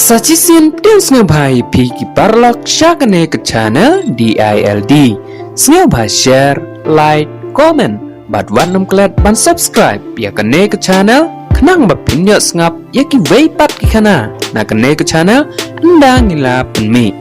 Sajisin pedang Snowbhai Pigi Barlock Shagane ke channel DILD Snowbhai share, like, comment Bat warnam kelet ban subscribe Ya kene ke channel Kenang bapinyo ngap Ya ki weipat ki kana Na kene ke channel Anda ngila penmi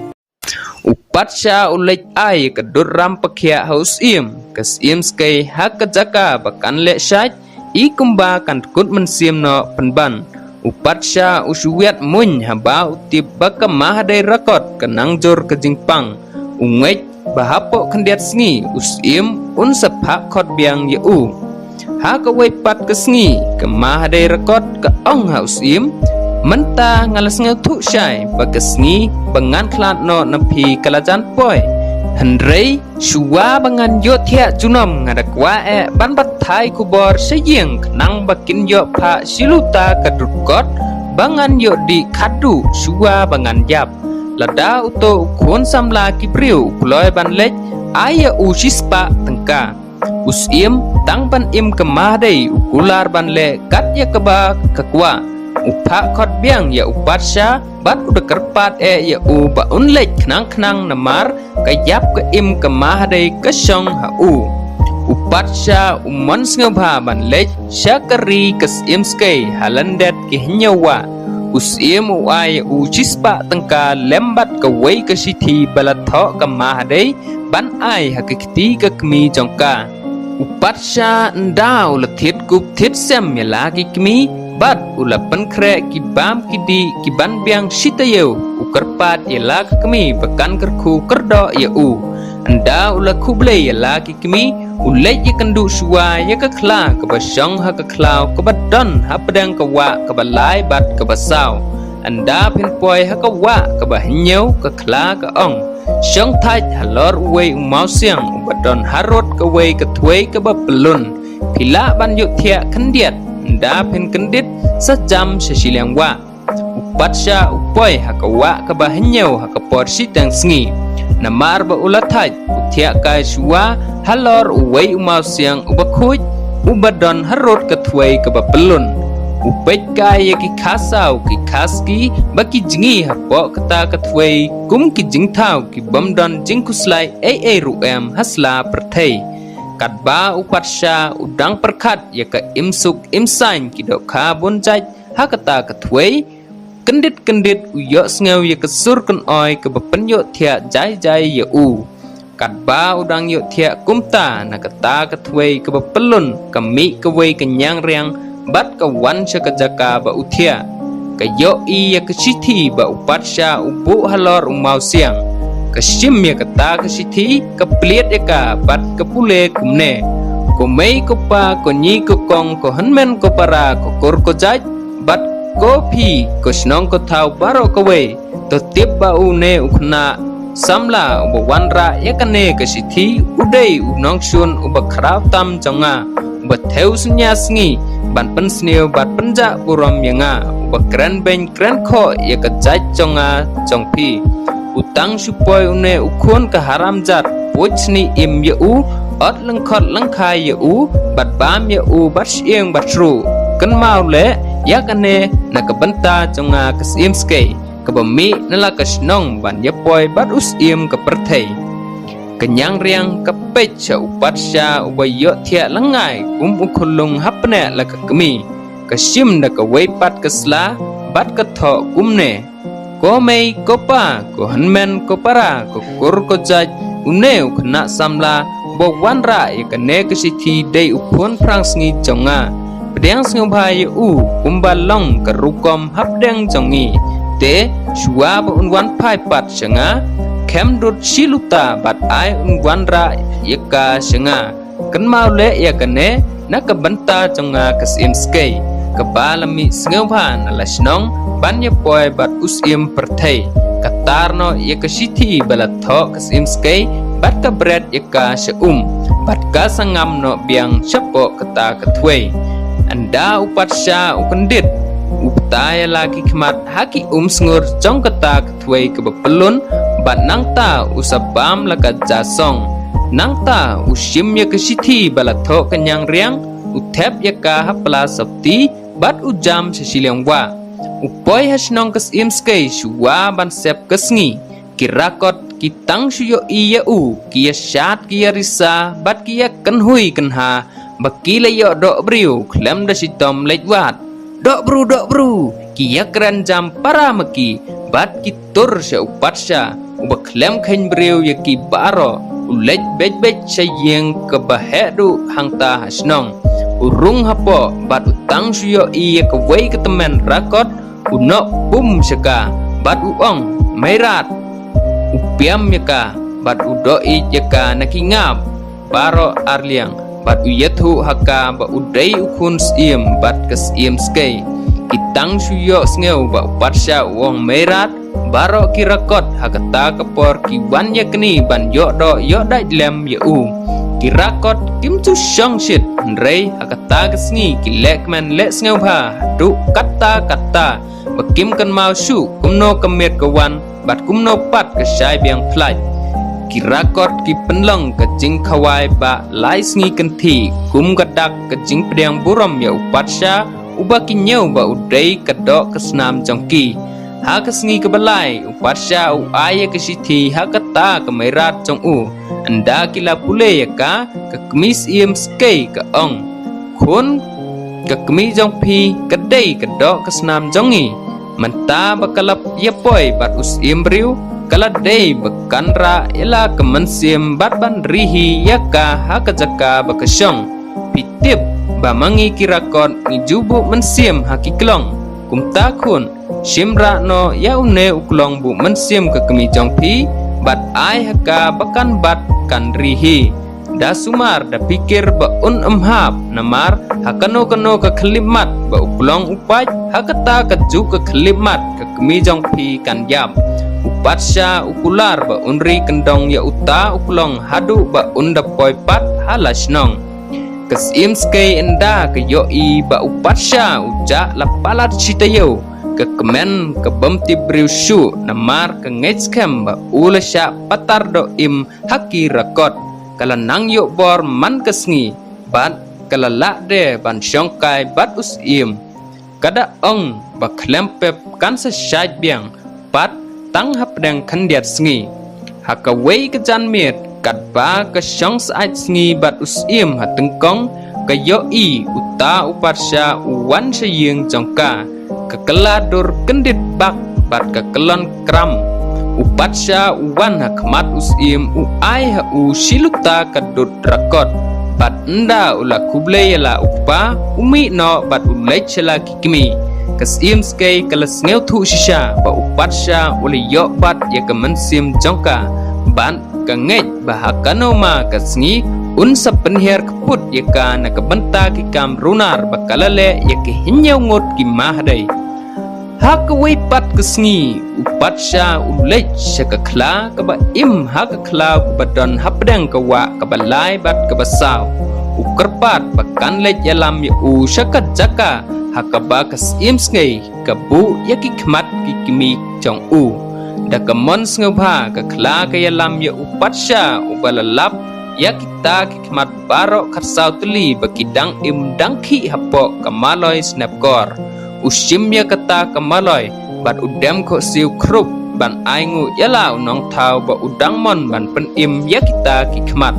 Upat sya ulek ai kedur ram pekia haus im Kes im skei hak kejaka bakan lek syait I kumba kan kut mensim no penban Upat sya usuwiat mun haba utip baka mahadai rakot kenang jor ke jingpang Ungek bahapo kendiat sengi usim unsepha khot biang yeu Ha ka weipat ke sengi ke mahadai rakot ke ong ha usim Menta ngalas ngau tu syai baka sengi bengan klat no nepi kalajan poi Hendrei shua bangan yo thia junom ngadakwa ban bathai kubor seyeng kenang bakin yo pha siluta kadukot bangan yo di khadu shua bangan yap lada uto khon samla kipriu kuloi ban lech aya usispa tengka usim tang ban im kemah dei ukular ban le kat ya keba kakwa upha khot biang ya upatsya bat udah kerpat ya ba unlek kenang namar kayap ke im kemah dei kesong hu upatsya umon sngebha ban lek syakari kes im skei halandet ke nyawa usim uai ucispa tengka lembat ke wei ke siti balatho kemah dei ban ai hakikti ke kemi jongka upatsya ndau lethit kup thit sem ya lagi kemi Bat ula penkre kibam kidi kiban biang sitayeu ukerpat ialah kami bekan kerku kerdo yeu anda ula kuble ialah kami ulai ye kendu suwa ye kekla kebasong ha keklau kebadon ha pedang kewa kebalai bat kebasau anda pinpoi ha kewa kebahinyau kekla keong syong thai halor uwe umau siang ubadon harot kewe ketwe kebapelun pila ban yuk thia kendiat Nda pen kendit sejam sesiliang wa upat sya upoi hakawa kebahenyau hakapor sitang sengi namar ba ulathaj utia kai suwa halor uwei umau siang ubakhuj ubadon harot ketwei kebapelun upet kai ki khasau ki khaski baki jingi hapo kata ketwei kum ki jingthau ki bamdon jingkuslai ruem hasla perthei Kadba upatsya udang perkat ya ke imsuk imsain kidok kabun jaj hakata ketwei kendit uyok sngau ya kesur ken oi ke bepenyo thia jai ya Kadba udang yo thia kumta na kata ketwei ke bepelun kemi kewei kenyang riang bat ke wan sekejaka ba uthia ke yo I ya ke siti ba upatsya ubu halor umau siang Kesim ya kata kesiti kepliat ya ka bat kepule kumne komei kopa konyi kokong ko henmen ko para ko kor ko jaj bat kopi ko snong ko thau baro ko we to tip ba une ukna samla ubo wanra ya kane kesiti udei unong sun uba kharau tam jonga uba theu sunya sngi ban pen sneu bat penja puram yanga uba kran ben kran kho ya ka jaj jonga jongpi Utang supaya une ukun ke haram jat Puchni im yeu Ot lengkot lengkai yeu Bat bam yeu bat sieng bat ru Ken mau le Ya kane na kebenta jonga kesim skei Kebemi nala kesnong ban yapoi bat usim ke perthei Kenyang riang kepech sya upat sya ubayo thia lengai ukulung hapne la kemi Kesim da keweipat kesla Bat ketho kumne Komei kopa ko henmen ko para ko kur ko jaj uneu kena samla bo wanra ya kene kesiti dei upon prangsngi jonga pedang sngebhai kumbalong kerukom hapdeng jongi te shua bo unwan pai pat senga kemdut siluta bat ai unwanra yaka senga ken maule ya kene na kebenta jonga kesim skei kebalami sngebhan alasnong Banya poi bat usim perthei katarno ya ke siti balatho kesim skei bat ka bread ya ka bat ka sangam no biang chapo kata ketwei anda upatsya ukendit uptaya lagi kemat haki sngur jong kata ketwei ke bepelun bat nangta usabam laka jasong nangta usim ya ke siti balatho kenyang riang utep ya ka hapla sabti bat ujam sesiliang wa upoi hasnong kes im skai shua ban sep kesngi kirakot kitang shuyo iya kia syat kia risa bat kia kenhui kenha bakila yo dok briu klem da sitom lejwat dok bru kia keren jam para meki bat kitur sya upat sya ubak klem khen briu yaki baro ulej bej sayeng kebahedu hangta hasnong urung hapo bat utang shuyo iya kewei ketemen rakot unok pum syaka bat uong mairat upiam yaka bat udoi yaka nakingap baro arliang bat uyethu haka ba udai ukun sim bat kes sim skai kitang shuyo sneu ba patsha uong mairat baro kirakot hakata kapor kiwan yakni ban yo dai lem yu kirakot kim chu shong shit rei hakata kesngi kilekman le sneu pha du kata bakim kan mau shu kumno kemet kawan bat kumno pat ke syai biang flight kirakot ki penlong ke jing khawai ba lai sngi kan thi kum kadak ke jing pedang buram ya upatsha ubaki nyau ba udai kadok ke senam jongki ha ke sngi ke balai upatsha u aya ke sithi ha kata ke merat jong u anda kila pule ya ka ke kemis iem skei ke ong khun ke kemi jong pi kedai kedok ke senam jongi menta bakalap ya poi bat us imbriu kala dei bakanra ela kemensim bat ban rihi yaka hakajaka bakasyong pitip bamangi kirakon ngijubu mensim hakiklong kumta khun simra no ya une uklong bu mensim ke kemi jong pi bat ai haka bakan bat kan rihi da sumar da pikir ba un emhap namar hakano ke khlimat ba uplong upat hakata keju ke khlimat ke kemi jong pi kan yap upatsha ukular ba unri kendong ya uta uklong hadu ba unda poi pat halasnong kesim skai enda ke yoi ba upatsha uja lapalat citayo ke kemen ke bemti briushu namar ke ngetskem ba ulasha patar do im haki rakot kala nang yo bor man kesngi bat kala la de ban syongkai bat us im kada ong ba klempep kan sa syait biang pat tang hap dang khandiat sngi haka wei ke jan met kat ba ke syong sait sngi bat us im ha tengkong ke yo i uta upatsha uwan sayeng jongka ke keladur kendit bak bat ke kelon kram upatsha uwan hakmat usim uai ha u siluta kadut rakot bat enda ula kublei la upa umi no bat ulai chela kikimi kesim skai kelas ngeu thu shisha ba upatsha uli yo bat ya kemensim jongka ban kangej bahakano ma kasngi un sapenher keput ya kana kebenta kikam runar bakalale ya kehinyau ngot kimahdai hakawai pat kesngi upatsha ulej syakakla kaba im hakakla kubadon hapdang kawa kabalai bat kabasaw ukerpat bakan lej yalam ya u syakat jaka hakaba kesim sngai kabu yakikmat kikimi jong u da kamon sngupa kakla kayalam ya upatsha ubalalap ya kita kikmat baro kharsau tuli bakidang im dangki hapo kamaloi snapkor usim ya kata kamaloi bat udem ko siu krup ban aingu yala unong tau ba udang mon ban pen im ya kita kikmat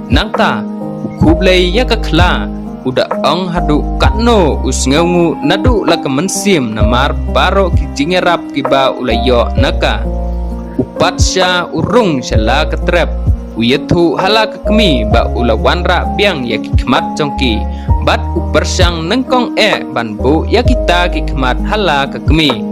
nangta ukublei ya kakla uda ong hadu katno usngeungu nadu la kemensim namar baro kijingerap kiba ulayo naka upatsha urung shala ketrep uyethu hala kekemi ba ulawanra biang ya kikmat jongki bat upersang nengkong ban bu ya kita kikmat hala kekemi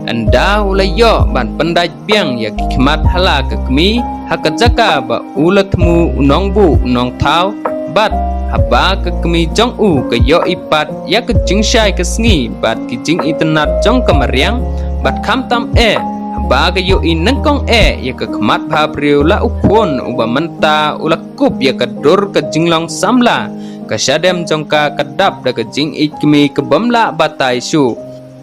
anda ulayo ban pendaj biang ya kikmat hala kekemi hakajaka ba ulatmu unong bu unong tau bat haba kekemi jong u ke yo ipat ya ke jingshai ke sngi bat ki jing internet jong kamariang bat kam tam haba ke yo inengkong ya ke kemat bhabriu la ukun uba menta ulakup ya ke dur ke jinglong samla ke syadem jong ka kadap da ke jing ikmi ke bamla batai su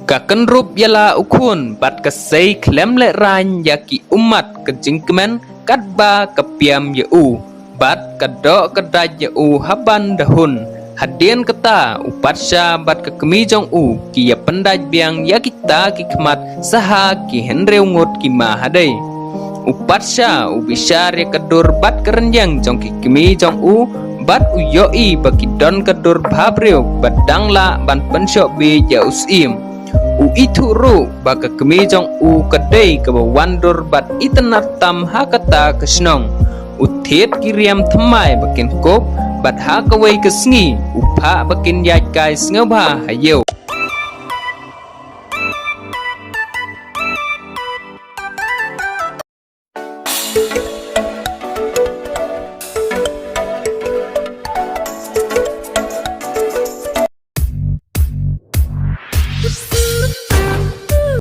ka kenrup yala ukun bat ke sei klem le ran ya ki umat ke jingkemen kadba ke piam ya u bat kadok kedaj ya u haban dahun Hadian kata upatsya bat ke kemi jong u ki ya pendaj biang ya kita ki kemat saha ki henreu ngot ki mahadai. Upatsya ubisar ya kedur bat kerenjang jong ki kemi jong u bat uyoi baki don kedur babreu bat dangla ban pensyok bi ja usim. U itu ru baka kemi jong u kedai ke wandur bat itenar tam hakata kesnong. Uthet kiriam themai bakin kop bat hakawai kesngi upha bakin yai kai sngebha hayo.